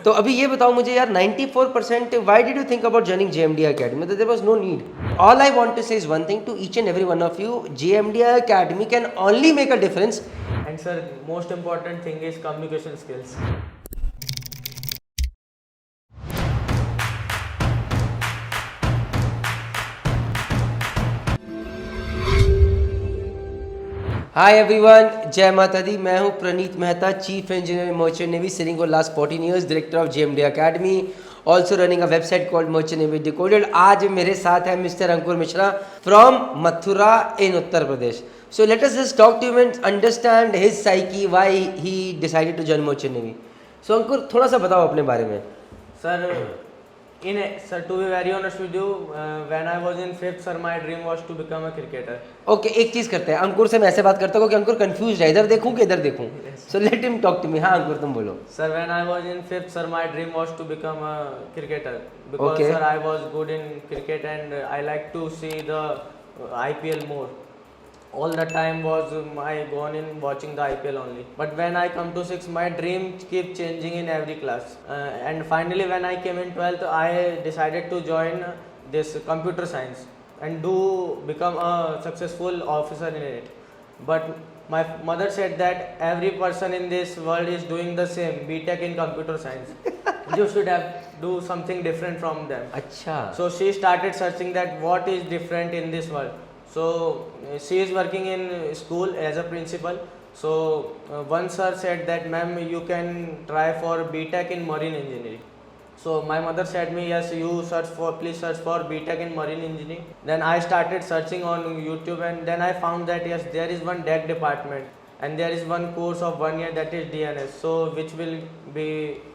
तो अभी ये बताओ मुझे यार 94% why did you think about joining JMDI Academy? There was no need. All I want to say is one thing to each and every one of you: JMDI Academy can only make a difference. And sir, most important thing is communication skills. Hi everyone, जय माता दी। मैं हूं Praneet Mehta, chief engineer merchant navy, sitting for last 14 years, director of JMDI academy, also running a website called merchant navy decoded. आज मेरे साथ है mister Ankur Mishra from Mathura in Uttar Pradesh. So let us just talk to him and understand his psyche, why he decided to join merchant navy. So Ankur, थोड़ा सा बताओ अपने बारे में। Sir, to be very honest with you, when I was in fifth, sir, my dream was to become a cricketer. Okay, एक चीज़ करते हैं, अंकुर से मैं ऐसे बात करता हूँ कि अंकुर कंफ्यूज है, इधर देखूँ कि इधर देखूँ। So let him talk to me. हाँ अंकुर, तुम बोलो। Sir, when I was in fifth, sir, my dream was to become a cricketer because Okay. sir, I was good in cricket and I like to see the IPL more. All the time was I gone in watching the IPL only. But when I come to sixth, my dream keep changing in every class. And finally, when I came in 12th, I decided to join this computer science and do become a successful officer in it. But my mother said that every person in this world is doing the same BTech in computer science. You should have do something different from them. अच्छा। So she started searching that what is different in this world. So she is working in school as a principal. So one sir said that ma'am, you can try for BTech in marine engineering. So my mother said me, yes, you please search for BTech in marine engineering. Then I started searching on YouTube and then I found that yes, there is one DEC department and there is one course of 1 year that is DNS. So which will be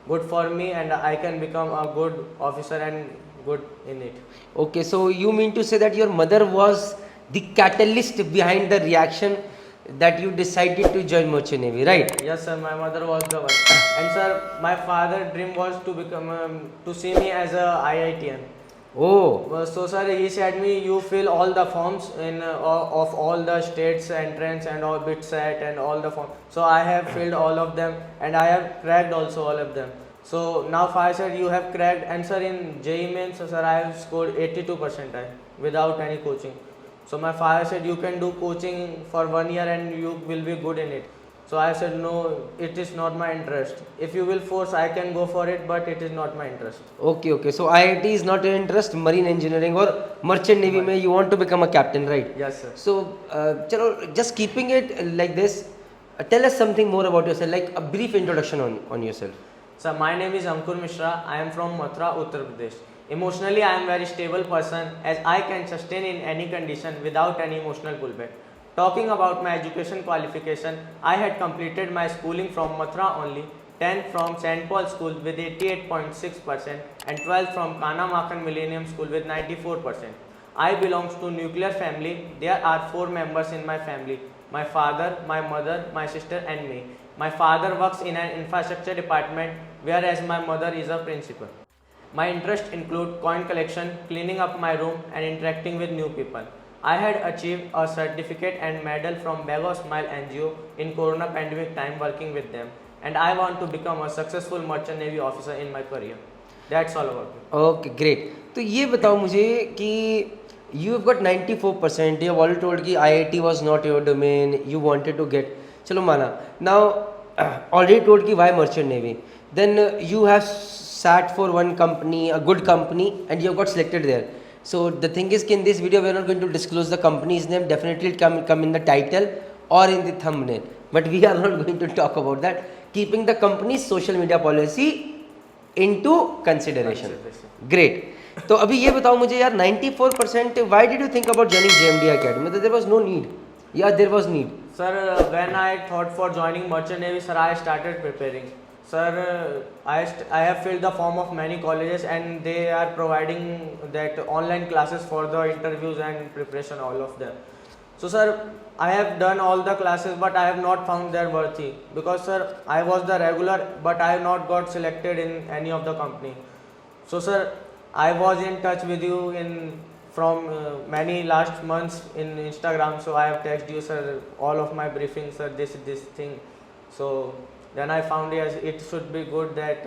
good for me and I can become a good officer and good in it. Okay, so you mean to say that your mother was the catalyst behind the reaction that you decided to join Merchant Navy, right? Yes, sir. My mother was the one, and sir, my father's dream was to become to see me as a IITian. Oh, So, sir, he said me, you fill all the forms in of all the states entrance and all BITSAT and all the forms. So I have filled all of them and I have cracked also all of them. So now, father said you have cracked, and sir, in JEE Mains, sir, I have scored 82% without any coaching. So my father said you can do coaching for 1 year and you will be good in it. So I said no, it is not my interest. If you will force, I can go for it, but it is not my interest. okay, okay. So IIT is not your interest, marine engineering or Merchant Navy में you want to become a captain, right? Yes, sir. So, चलो, just keeping it like this, tell us something more about yourself, like a brief introduction on yourself. So my name is Ankur Mishra. I am from Mathura, Uttar Pradesh. Emotionally, I am very stable person as I can sustain in any condition without any emotional pullback. Talking about my education qualification, I had completed my schooling from Mathura only, 10th from St. Paul School with 88.6% and 12th from Kana Makhan Millennium School with 94%. I belongs to nuclear family. There are 4 members in my family: my father, my mother, my sister and me. My father works in an infrastructure department, whereas my mother is a principal. My interests include coin collection, cleaning up my room and interacting with new people. I had achieved a certificate and medal from Bag of Smile NGO in Corona pandemic time working with them, and I want to become a successful merchant navy officer in my career. That's all about me. Okay, great. तो ये बताओ मुझे कि you have got 94%, you have already told कि IIT was not your domain, you wanted to get, चलो माना, now already told कि why Merchant Navy, then you have sat for one company, a good company, and you have got selected there. So the thing is कि in this video we are not going to disclose the company's name, definitely it come in the title or in the thumbnail, but we are not going to talk about that, keeping the company's social media policy into consideration. Great. तो अभी ये बताओ मुझे यार 94%, why did you think about joining JMDI Academy? There was no need. Yeah, there was need. Sir, when I thought for joining merchant navy, sir, I started preparing. Sir, I have filled the form of many colleges and they are providing that online classes for the interviews and preparation, all of them. So sir, I have done all the classes but I have not found their worthy because sir, I was the regular but I have not got selected in any of the company. So sir, I was in touch with you from many last months in Instagram, so I have texted you, sir, all of my briefings, sir, this thing. So then I found yes, it should be good that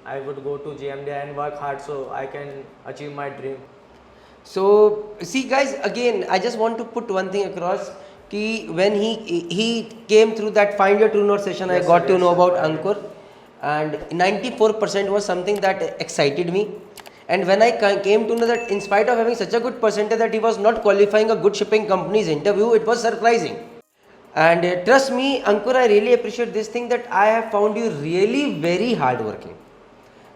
I would go to GMD and work hard so I can achieve my dream. So see guys, again I just want to put one thing across कि when he came through that find your true north session, Yes, I got sir, to yes, know sir, about I did. Ankur, and 94% was something that excited me. And when I came to know that in spite of having such a good percentage that he was not qualifying a good shipping company's interview, it was surprising. And trust me Ankur, I really appreciate this thing that I have found you really very hard working.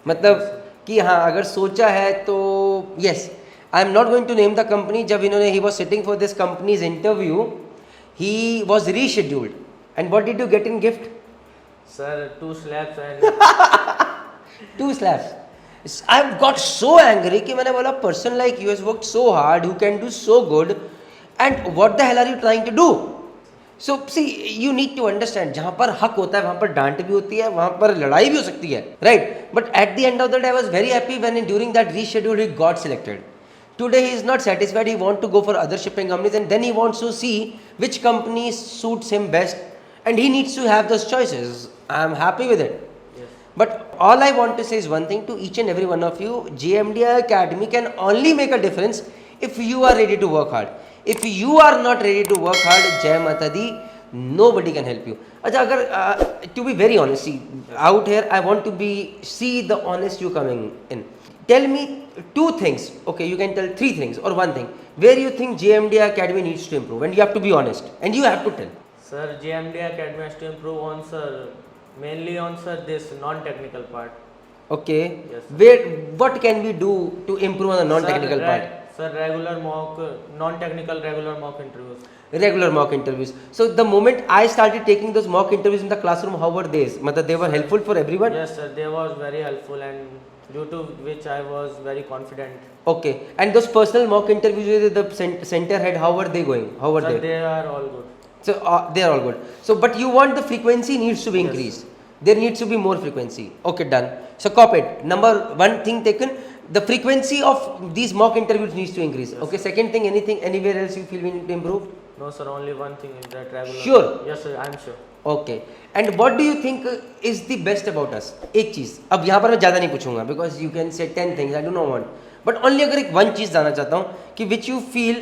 मतलब कि हाँ अगर सोचा है तो yes, I am not going to name the company. जब इन्होंने he was sitting for this company's interview, he was rescheduled, and what did you get in gift? Sir, 2 slaps and 2 slaps. I got so angry कि मैंने बोला person like you has worked so hard, who can do so good, and what the hell are you trying to do? So see, you need to understand, जहाँ पर हक होता है वहाँ पर डांट भी होती है, वहाँ पर लड़ाई भी हो सकती है, right? But at the end of the day, I was very happy when during that reschedule he got selected. Today he is not satisfied, he wants to go for other shipping companies, and then he wants to see which company suits him best, and he needs to have those choices. I am happy with it. yes. But all I want to say is one thing to each and every one of you: JMDI Academy can only make a difference if you are ready to work hard. If you are not ready to work hard, Jai Mata Di, nobody can help you. Acha, agar to be very honest, see, out here I want to see the honest you coming in. Tell me 2 things. Okay, you can tell 3 things or 1 thing where you think JMDI Academy needs to improve, and you have to be honest and you have to tell. Sir, GMD Academy has to improve on, sir, mainly on, sir, this non-technical part. Okay. Yes, sir. What can we do to improve on the non-technical Sir, part? Sir, regular mock, non-technical regular mock interviews. Regular mock interviews. So the moment I started taking those mock interviews in the classroom, how were they? Matlab they were helpful for everyone? Yes, sir, they was very helpful, and due to which I was very confident. Okay. And those personal mock interviews with the center head, how were they going? How were Sir, they? they are all good. So they are all good. So but you want the frequency needs to be Yes. increased. There needs to be more frequency. Okay, done. So copy it. Number 1 thing taken. The frequency of these mock interviews needs to increase. Yes. Okay. Second thing, anything anywhere else you feel we need to improve? No, sir, only one thing is that regular. Sure. Yes, sir, I am sure. Okay. And what do you think is the best about us? एक चीज़, अब यहाँ पर मैं ज़्यादा नहीं पूछूंगा because you can say 10 things, I do not want, but only अगर एक 1 चीज़ जानना चाहता हूँ कि which you feel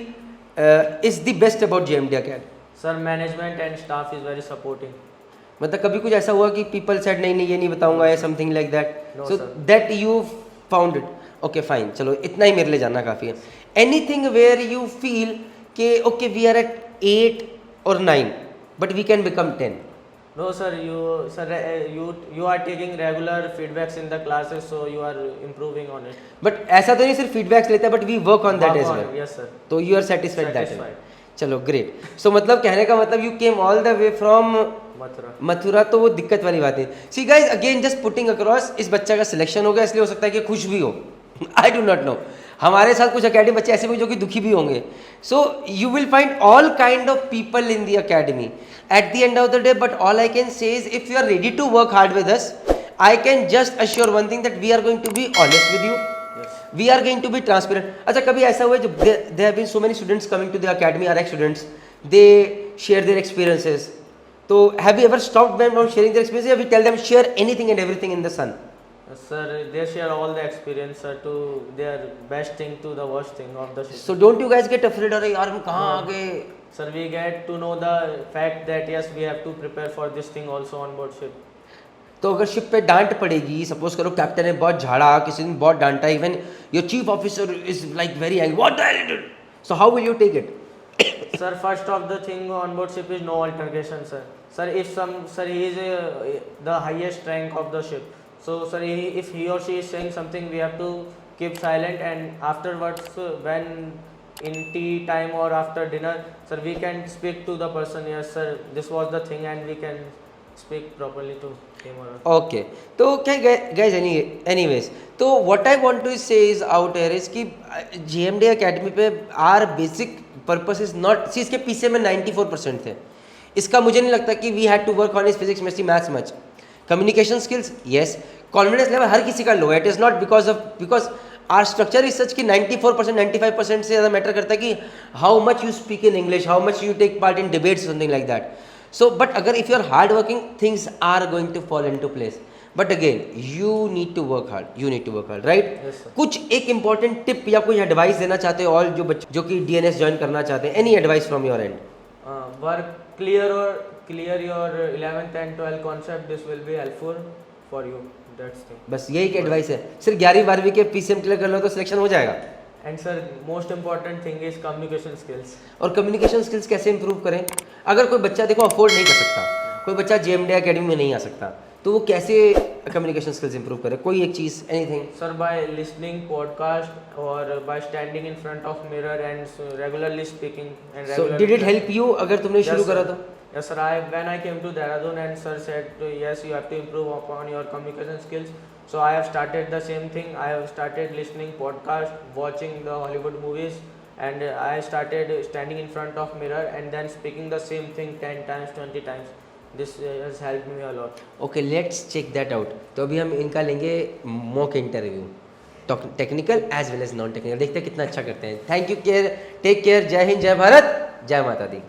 is the best about JMD Academy. Sir, management and staff is very supporting. मतलब कभी कुछ ऐसा हुआ कि पीपल सेड नहीं नहीं ये नहीं बताऊंगा या something like that? No, so sir. That you found it. Okay fine, चलो इतना ही मेरे लिए जानना काफ़ी है. एनीथिंग वेयर यू फील कि okay we are at 8 or 9 but we can become 10? No, sir, you are taking regular feedbacks in the classes, so you are improving on it. But ऐसा तो नहीं सिर्फ फीडबैक्स लेते हैं, but we work on that Work as on well. it, yes, sir. तो you are satisfied that. Satisfied. चलो great. So मतलब कहने का मतलब you came all the way from Mathura. Mathura, तो वो दिक्कत वाली बात है. See guys again just putting across, इस बच्चा का सिलेक्शन हो गया इसलिए हो सकता है कि खुश भी हो. I do not know. हमारे साथ कुछ अकेडमी बच्चे ऐसे भी जो कि दुखी भी होंगे. So you will find all kind of people in the academy at the end of the day, but all I can say is if you are ready to work hard with us, I can just assure one thing that we are going to be honest with you. Yes. We are going to be transparent. अच्छा कभी ऐसा हुआ है जब there have been so many students coming to the academy, our ex-students, they share their experiences. So have you ever stopped them from sharing their experiences, or we tell them share anything and everything in the sun? Sir, they share all the experience, sir, to their best thing to the worst thing of the ship. So don't you guys get afraid, अरे यार हम कहाँ आ गए? Sir, we get to know the fact that yes, we have to prepare for this thing also on board ship. तो अगर ship पे डांट पड़ेगी, सपोज करो कैप्टन ने बहुत झाड़ा, किसी ने बहुत डांटा, even your chief officer is like very angry, what the hell, so how will you take it? Sir, first of the thing on board ship is no altercation, sir. Sir, he is the highest rank of the ship. So, sir, if he or she is saying something, we have to keep silent, and afterwards, when in tea time or after dinner, sir, we can speak to the person. Yes, sir, this was the thing, and we can speak properly to him or her. Okay. तो क्या guys anyways, तो what I want to say is out here is कि JMD Academy पे our basic purpose is not, see इसके पीछे में 94% थे. इसका मुझे नहीं लगता कि we had to work on is physics, chemistry, maths much. Communication skills yes, confidence level हर किसी का लो है. It is not because our structure is such कि 94% 95% से ज़्यादा मैटर करता है कि how much you speak in English, how much you take part in debates, something like that. So but अगर if you are hard working, things are going to fall in to place. But again you need to work hard, right? Yes, sir. कुछ एक important tip या कोई advice देना चाहते हो all जो बच्चे जो कि डीएनएस ज्वाइन करना चाहते हैं, any advice from your and? Work clear your 11th and 12th concept. This will be helpful for you. That's thing. बस यही एक एडवाइस है, सिर्फ 11वीं 12वीं के पीसीएम क्लियर कर लो तो सिलेक्शन हो जाएगा? And sir, most important thing is communication skills. और कम्युनिकेशन स्किल्स कैसे इंप्रूव करें? अगर कोई बच्चा देखो अफोर्ड नहीं कर सकता, कोई बच्चा जेएमडी एकेडमी में नहीं आ सकता, तो वो कैसे कम्युनिकेशन स्किल्स इंप्रूव करे? कोई एक चीज़, anything? Sir, by listening podcast or by standing in front of mirror and regularly speaking and so regularly. Did it help you अगर तुमने शुरू Yes, करा sir. तो? Yes, sir. When I came to Dehradun and sir said yes, you have to improve upon your communication skills. So I have started the same thing. I have started listening podcast, watching the Hollywood movies, and I started standing in front of mirror and then speaking the same thing 10 times, 20 times. This has helped me a lot. Okay, let's check that out. तो अभी हम इनका लेंगे mock interview, technical as well as non technical, देखते हैं कितना अच्छा करते हैं। Thank you, care, take care, जय हिंद, जय भारत, जय माता दी।